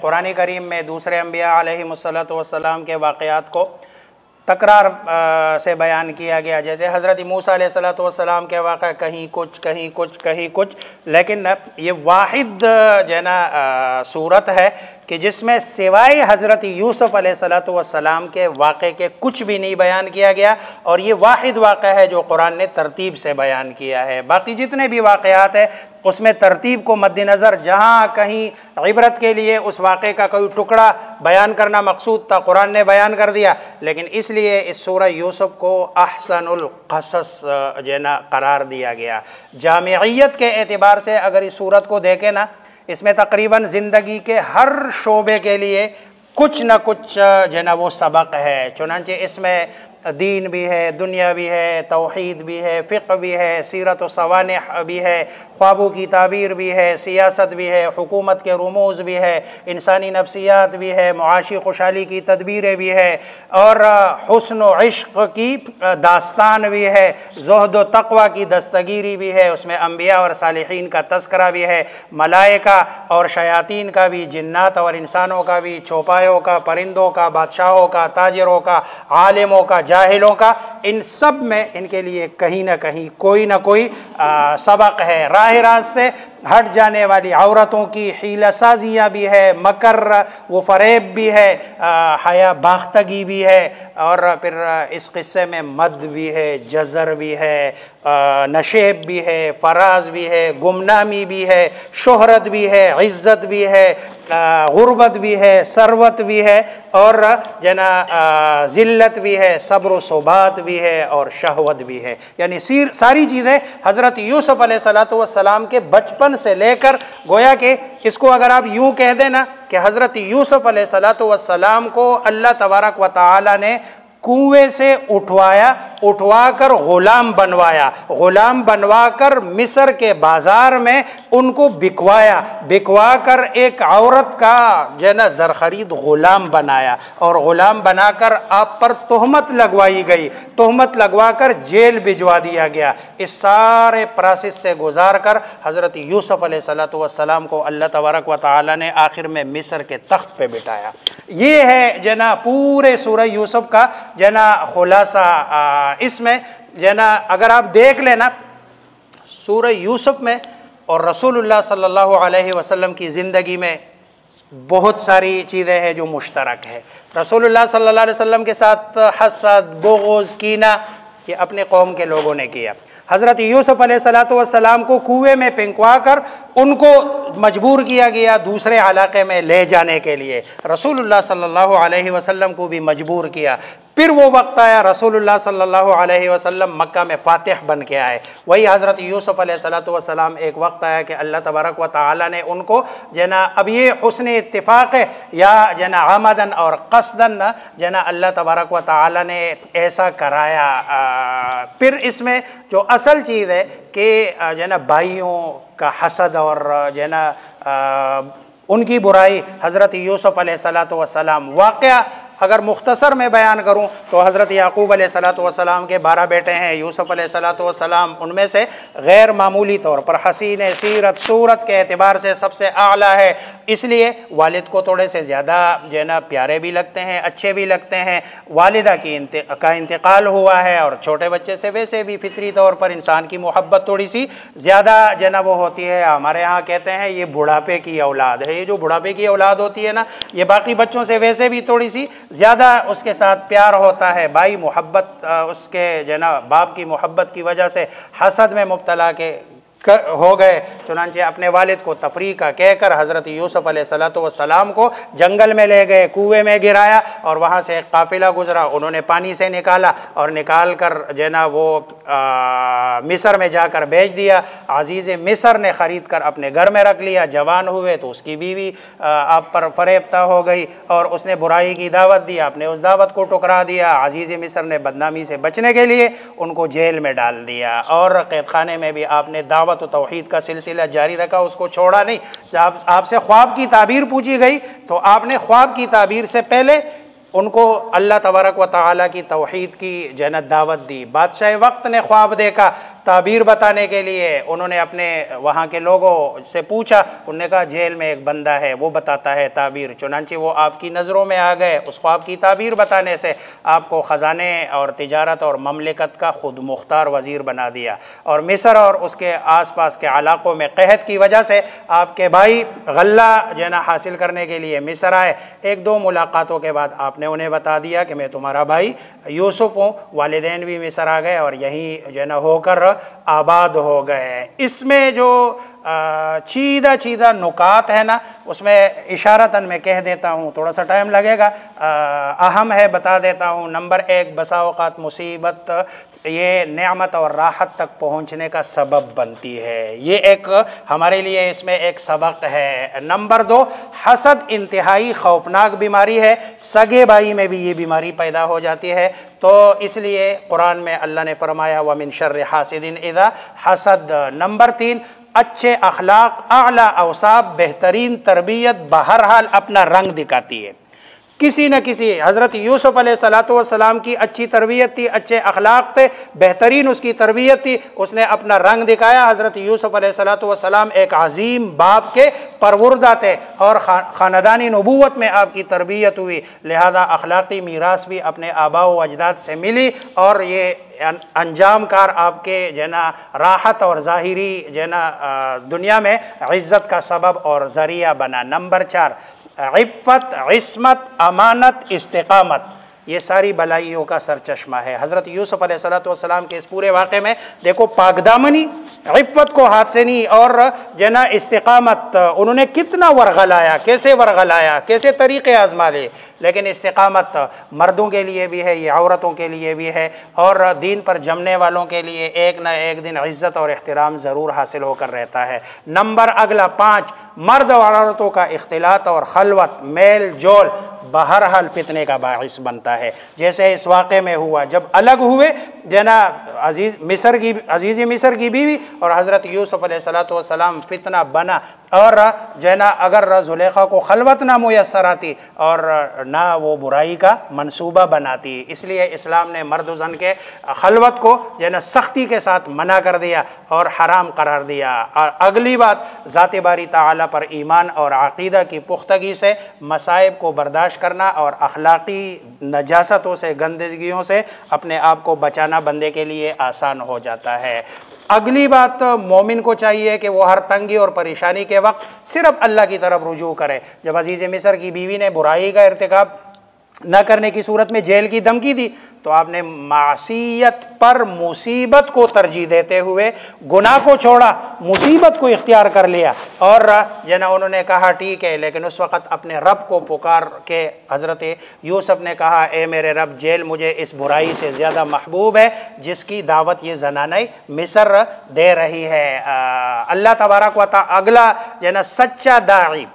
कुरान करीम में दूसरे अंबिया अलैहिमुस्सलातु वस्सलाम के वाक़यात को तकरार से बयान किया गया। जैसे हज़रत मूसा अलैहिस्सलातु वस्सलाम के वाक़ा कहीं कुछ कहीं कुछ कहीं कुछ, लेकिन ये वाहिद जो है ना सूरत है कि जिसमें सिवाय हज़रत यूसुफ़ अलैहिस्सलातु वस्सलाम के वाक़े के कुछ भी नहीं बयान किया गया, और ये वाहिद वाक़ा है जो कुरान ने तरतीब से बयान किया है। बाकी जितने भी वाक़यात हैं उसमें तरतीब को मद्देनज़र जहाँ कहीं इबरत के लिए उस वाक़े का कोई टुकड़ा बयान करना मकसूद था, कुरान ने बयान कर दिया। लेकिन इसलिए इस सूरह यूसुफ़ को अहसनुल क़सस जो है ना करार दिया गया। जामियत के एतबार से अगर इस सूरत को देखें ना, इसमें तकरीबन ज़िंदगी के हर शोबे के लिए कुछ न कुछ जो है ना वो सबक है। चुनांचे इसमें दीन भी है, दुनिया भी है, तौहीद भी है, फ़िक़्ह भी है, सीरत व सवानिह भी है, ख्वाबों की ताबीर भी है, सियासत भी है, हुकूमत के रुमूज़ भी है, इंसानी नफ्सियात भी है, मुआशी खुशहाली की तदबीरें भी है, और हुस्न व इश्क़ की दास्तान भी है, ज़ुहद व तक़वा की दस्तगीरी भी है, उसमें अंबिया और सालिहीन का तज़किरा भी है, मलाइका और शयातीन का भी, जिन्नात और इंसानों का भी, चौपायों का, परिंदों का, बादशाहों का, ताजिरों का, आलिमों का, जाहिलों का, इन सब में इनके लिए कहीं ना कहीं कोई ना कोई सबक है। राह रास्त से हट जाने वाली औरतों की हीलासाजियाँ भी है, मकर व फ़रेब भी है, हया बाख्तगी भी है, और फिर इस क़िस्से में मद भी है, जज़र भी है, नशेब भी है, फराज भी है, गुमनामी भी है, शोहरत भी है, इज़्ज़त भी है, गुर्बत भी है, सरवत भी है, और जना ज़िल्लत भी है, सब्र व सुबात भी है, और शहवत भी है। यानी सारी चीज़ें हज़रत यूसुफ़ अलैहिस्सलातु वस्सलाम के बचपन से लेकर, गोया कि इसको अगर आप यूँ कह दें ना कि हज़रत यूसुफ़ अलैहिस्सलातु वस्सलाम को अल्लाह तबारक व तआला ने कुएं से उठवा कर ग़ुलाम बनवा कर मिस्र के बाज़ार में उनको बिकवा कर एक औरत का जो है ना ज़रख़रीद ग़ुलाम बनाया, और ग़ुलाम बनाकर आप पर तोहमत लगवाई गई, तोहमत लगवा कर जेल भिजवा दिया गया। इस सारे प्रोसेस से गुज़ार कर हज़रत यूसुफ़ अलैहिस्सलातु वस्सलाम को अल्लाह तबारक व तआला ने आखिर में मिस्र के तख्त पे बिठाया। ये है जना पूरे सूरह यूसुफ़ का जना खुलासा। इसमें जना अगर आप देख लेना सूरह यूसुफ़ में और रसूलुल्लाह सल्लल्लाहु अलैहि वसल्लम की ज़िंदगी में बहुत सारी चीज़ें हैं जो मुश्तरक है। रसूलुल्लाह सल्लल्लाहु अलैहि वसल्लम के साथ हसद, बुग़्ज़, कीना ये अपने कौम के लोगों ने किया। हज़रत यूसुफ़ अलैहिस्सलातु वस्सलाम को कुएं में फेंकवा कर उनको मजबूर किया गया दूसरे इलाके में ले जाने के लिए। रसूलुल्लाह सल्लल्लाहु अलैहि वसल्लम को भी मजबूर किया। फिर वो वक्त आया रसूलुल्लाह सल्लल्लाहु अलैहि वसल्लम मक्का में फ़ातिह बन के आए। वही हज़रत यूसुफ़ अलैहिस्सलातु वस्सलाम एक वक्त आया कि अल्लाह तबारक व तआला ने उनको जना अब ये हुस्न इत्तिफ़ाक़ है या जना आमदन और क़स्दन जना अल्लाह तबारक व तआला ने ऐसा कराया। फिर इसमें जो असल चीज़ है कि जना भाइयों का हसद और जना उनकी बुराई, हज़रत यूसुफ़ अलैहिस्सलातु वस्सलाम वाक़या अगर मुख्तसर में बयान करूं तो हज़रत याक़ूब अलैहिस्सलातु वस्सलाम के 12 बेटे हैं। यूसुफ़ अलैहिस्सलातु वस्सलाम उनमें से गैर मामूली तौर पर हसीन सीरत सूरत के एतबार से सबसे आला है, इसलिए वालिद को थोड़े से ज़्यादा जो है ना प्यारे भी लगते हैं, अच्छे भी लगते हैं। वालिदा का इंतकाल हुआ है, और छोटे बच्चे से वैसे भी फितरी तौर पर इंसान की मोहब्बत थोड़ी सी ज़्यादा जो है ना वो होती है। हमारे यहाँ कहते हैं ये बुढ़ापे की औलाद है। ये जो बुढ़ापे की औलाद होती है ना, ये बाकी बच्चों से वैसे भी थोड़ी सी ज़्यादा उसके साथ प्यार होता है। भाई मोहब्बत उसके जना बाप की मोहब्बत की वजह से हसद में मुब्तला के हो गए। चुनांचे अपने वालिद को तफरीक़ का कहकर हज़रत यूसुफ़ अलैहिस्सलातु वस्सलाम को जंगल में ले गए, कुएं में गिराया, और वहाँ से एक काफ़िला गुज़रा। उन्होंने पानी से निकाला और निकाल कर जो ना वो मिस्र में जाकर बेच दिया। अज़ीज़ मिस्र ने ख़रीद कर अपने घर में रख लिया। जवान हुए तो उसकी बीवी आप पर फ़रेबता हो गई और उसने बुराई की दावत दी, आपने उस दावत को ठुकरा दिया। अज़ीज़ मिस्र ने बदनामी से बचने के लिए उनको जेल में डाल दिया, और क़ैद खाने में भी आपने दावत तो तौहीद का सिलसिला जारी रखा, उसको छोड़ा नहीं। जब आपसे ख्वाब की ताबीर पूछी गई तो आपने ख्वाब की ताबीर से पहले उनको अल्लाह तबारक व तआला की तौहीद की जन्नत दावत दी। बादशाह वक्त ने ख्वाब देखा, ताबीर बताने के लिए उन्होंने अपने वहाँ के लोगों से पूछा। उन्होंने कहा जेल में एक बंदा है, वो बताता है ताबीर। चुनांचे वो आपकी नज़रों में आ गए। उस ख्वाब की ताबीर बताने से आपको ख़जाने और तिजारत और ममलिकत का खुद मुख्तार वज़ीर बना दिया। और मिस्र और उसके आस पास के इलाक़ों में कहत की वजह से आपके भाई गल्ला जो है ना हासिल करने के लिए मिस्र आए। एक दो मुलाकातों के बाद आपने उन्हें बता दिया कि मैं तुम्हारा भाई यूसुफ हूँ। वालिदैन भी मिस्र आ गए और यहीं जो है ना होकर आबाद हो गए। इसमें जो चीदा चीदा नुकात है ना, उसमें इशारतन मैं कह देता हूँ, थोड़ा सा टाइम लगेगा, अहम है, बता देता हूँ। नंबर 1, बसा औक़ात मुसीबत ये नेमत और राहत तक पहुँचने का सबब बनती है। ये एक हमारे लिए इसमें एक सबक है। नंबर 2, हसद इंतहाई खौफनाक बीमारी है। सगे भाई में भी ये बीमारी पैदा हो जाती है। तो इसलिए कुरान में अल्लाह ने फरमाया व मिन शर्रि हासिदिन इज़ा हसद। नंबर 3, अच्छे अखलाक, आला अवसाब, बेहतरीन तरबियत बहरहाल अपना रंग दिखाती है। किसी न किसी हज़रत यूसुफ़ अलैहिस्सलाम की अच्छी तरबियत थी, अच्छे अखलाक थे, बेहतरीन उसकी तरबियत थी, उसने अपना रंग दिखाया। हज़रत यूसुफ़ अलैहिस्सलाम एक अजीम बाप के परवुर्दा थे और ख़ानदानी नबूवत में आपकी तरबियत हुई। लिहाजा अखलाक़ी मीरास भी अपने आबा व अजदाद से मिली और ये अंजाम कार आपके जना राहत और ज़ाहिरी जना दुनिया में इज़्ज़त का सबब और ज़रिया बना। नंबर 4, इफ़्फ़त, इस्मत, अमानत, इस्तिक़ामत, ये सारी भलाइयों का सरचश्मा है। हज़रत यूसुफ़ अलैहिस्सलाम के इस पूरे वाक़े में देखो, पाकदामनी, इफ़्फ़त को हाथ से नहीं और जना इस्तिक़ामत, उन्होंने कितना वर्गलाया, कैसे वर्गलाया, कैसे तरीक़े आज़मा लिए। लेकिन इस्तिक़ामत मर्दों के लिए भी है, ये औरतों के लिए भी है और दीन पर जमने वालों के लिए एक न एक दिन इज़्ज़त और एहतराम ज़रूर हासिल होकर रहता है। नंबर अगला 5, मर्द और औरतों का इख्तिलात और खलवत, मेल जोल बहरहाल फितने का बाइस बनता है। जैसे इस वाक़े में हुआ, जब अलग हुए जना अजीज़ मिस्र की बीवी और हज़रत यूसुफ़ अलैहिस्सलाम, फितना बना और जना अगर ज़ुलेखा को खलवत ना मुयस्सर आती और ना वो बुराई का मंसूबा बनाती। इसलिए इस्लाम ने मर्द व ज़न के खलवत को जना सख्ती के साथ मना कर दिया और हराम करार दिया। अगली बात, ज़ात बारी ताला पर ईमान और अक़ीदा की पुख्तगी से मसाइब को बर्दाश्त करना और अखलाक़ी नजासतों से, गंदगियों से अपने आप को बचाना बंदे के लिए आसान हो जाता है। अगली बात, मोमिन को चाहिए कि वो हर तंगी और परेशानी के वक्त सिर्फ अल्लाह की तरफ रुजू करे। जब अजीज़ मिस्र की बीवी ने बुराई का इर्तिकाब न करने की सूरत में जेल की धमकी दी तो आपने मासियत पर मुसीबत को तरजीह देते हुए गुनाह को छोड़ा, मुसीबत को इख्तियार कर लिया और जना उन्होंने कहा ठीक है। लेकिन उस वक़्त अपने रब को पुकार के हज़रत यूसुफ ने कहा, ए मेरे रब, जेल मुझे इस बुराई से ज़्यादा महबूब है जिसकी दावत ये ज़नाने मिस्र दे रही है। अल्लाह तबारक व तआला अगला जना सच्चा दाई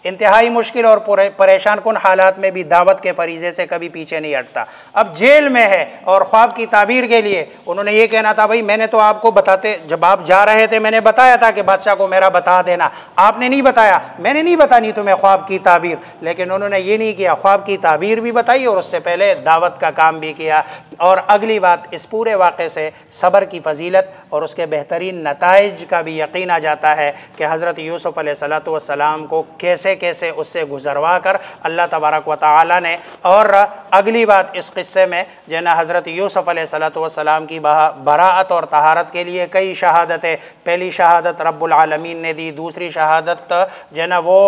इंतहाई मुश्किल और परेशान कुन हालात में भी दावत के फरीज़े से कभी पीछे नहीं हटता। अब जेल में है और ख्वाब की ताबीर के लिए उन्होंने ये कहना था, भाई मैंने तो आपको बताते, जब आप जा रहे थे मैंने बताया था कि बादशाह को मेरा बता देना, आपने नहीं बताया, मैंने नहीं बतानी तुम्हें ख्वाब की ताबीर। लेकिन उन्होंने ये नहीं किया, ख्वाब की ताबीर भी बताई और उससे पहले दावत का काम भी किया। और अगली बात, इस पूरे वाक़े से सब्र की फजीलत और उसके बेहतरीन नताइज का भी यकीन आ जाता है कि हज़रत यूसुफ़ अलैहिस्सलाम को कैसे कैसे उससे गुजरवा कर अल्लाह तबारक व तआला ने। और अगली बात, इस किस्से में जना हज़रत यूसुफ़ अलैहिस्सलाम की बराअत और तहारत के लिए कई शहादतें, पहली शहादत रब्बुल आलमीन ने दी, दूसरी शहादत जना वो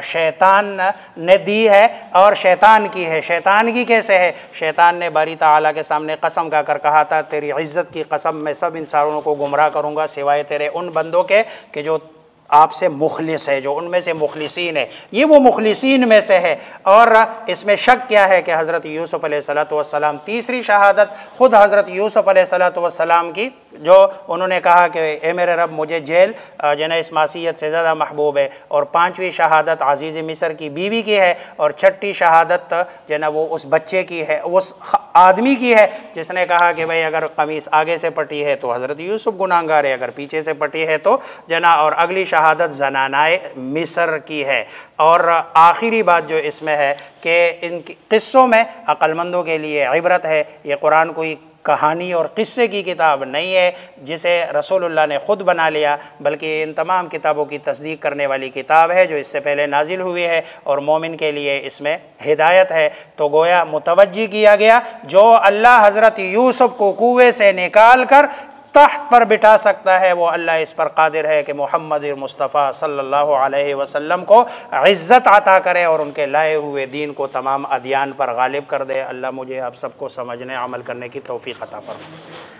शैतान ने दी है और शैतान की है। शैतान की कैसे है? शैतान ने बारी ताला के सामने कसम खा कर कहा था, तेरी इज़्ज़त की कसम, मैं सब इंसानों को गुमराह करूँगा सिवाय तेरे उन बंदों के कि जो आपसे मुखलिस है, जो उनमें से मुखलिसीन है। ये वो मुखलिसीन में से है। और इसमें शक क्या है कि हज़रत यूसुफ़ अलैहिस्सलाम, तीसरी शहादत खुद हज़रत यूसुफ़ अलैहिस्सलाम की जो उन्होंने कहा कि ए मेरे रब मुझे जेल जना इस मासीयत से ज़्यादा महबूब है। और पाँचवीं शहादत अज़ीज़ मिस्र की बीवी की है, और छठी शहादत जना वो उस बच्चे की है, उस आदमी की है जिसने कहा कि भाई अगर कमीज़ आगे से पटी है तो हज़रत यूसुफ गुनाहगार है, अगर पीछे से पटी है तो जना। और अगली शहादत ज़नानाए मिस्र की है। और आखिरी बात जो इसमें है कि इन क़िस्सों में अक्लमंदों के लिए इबरत है। ये कुरान कोई कहानी और क़िस्से की किताब नहीं है जिसे रसूलुल्लाह ने ख़ुद बना लिया, बल्कि इन तमाम किताबों की तस्दीक करने वाली किताब है जो इससे पहले नाजिल हुई है, और मोमिन के लिए इसमें हिदायत है। तो गोया मुतवज्जी किया गया, जो अल्लाह हज़रत यूसुफ को कुएं से निकाल कर तख्त पर बिठा सकता है, वो अल्लाह इस पर कादिर है कि मोहम्मद मुस्तफ़ा सल्लल्लाहु अलैहि वसल्लम को इज़्ज़त अता करे और उनके लाए हुए दीन को तमाम अदियान पर गालिब कर दे। अल्लाह मुझे आप सबको समझने अमल करने की तौफ़ीक़ अता फरमाए।